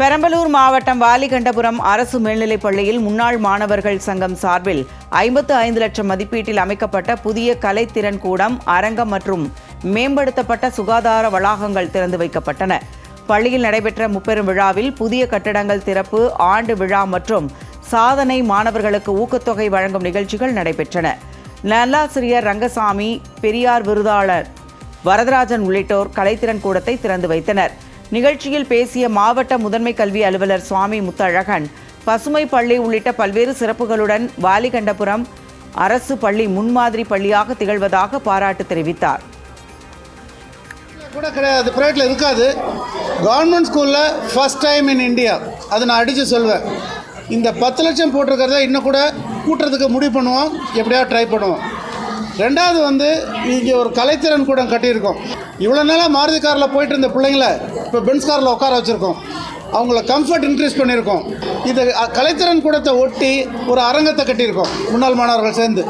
பெரம்பலூர் மாவட்டம் வாலிகண்டபுரம் அரசு மேல்நிலைப் பள்ளியில் முன்னாள் மாணவர்கள் சங்கம் சார்பில் 55 லட்சம் மதிப்பீட்டில் அமைக்கப்பட்ட புதிய கலைத்திறன் கூடம், அரங்கம் மற்றும் மேம்படுத்தப்பட்ட சுகாதார வளாகங்கள் திறந்து வைக்கப்பட்டன. பள்ளியில் நடைபெற்ற முப்பெரும் விழாவில் புதிய கட்டடங்கள் திறப்பு, ஆண்டு விழா மற்றும் சாதனை மாணவர்களுக்கு ஊக்கத்தொகை வழங்கும் நிகழ்ச்சிகள் நடைபெற்றன. நல்லாசிரியர் ரங்கசாமி, பெரியார் விருதாளர் வரதராஜன் உள்ளிட்டோர் கலைத்திறன் கூடத்தை திறந்து வைத்தனர். நிகழ்ச்சியில் பேசிய மாவட்ட முதன்மை கல்வி அலுவலர் சுவாமி முத்தழகன், பசுமை பள்ளி உள்ளிட்ட பல்வேறு சிறப்புகளுடன் வாலிகண்டபுரம் அரசு பள்ளி முன்மாதிரி பள்ளியாக திகழ்வதாக பாராட்டு தெரிவித்தார். கூட கிடையாது, ப்ரைவேட்டில் இருக்காது. கவர்மெண்ட் ஸ்கூலில் ஃபஸ்ட் டைம் இன் இந்தியா, அதை நான் அடித்து சொல்வேன். இந்த 10 லட்சம் போட்டிருக்கிறத இன்னும் கூட கூட்டுறதுக்கு முடிவு பண்ணுவோம், எப்படியாவது ட்ரை பண்ணுவோம். ரெண்டாவது இங்கே ஒரு கலைத்திறன் கூடம் கட்டியிருக்கோம். இவ்வளோ நாளாக மாருதி காரில் போயிட்டு இருந்த பிள்ளைங்கள இப்போ பென்ஸ் காரில் உட்கார வச்சுருக்கோம். அவங்கள கம்ஃபர்ட் இன்க்ரீஸ் பண்ணியிருக்கோம். இது கலைத்திறன் கூடத்தை ஒட்டி ஒரு அரங்கத்தை கட்டியிருக்கோம் முன்னாள் மாணவர்கள் சேர்ந்து.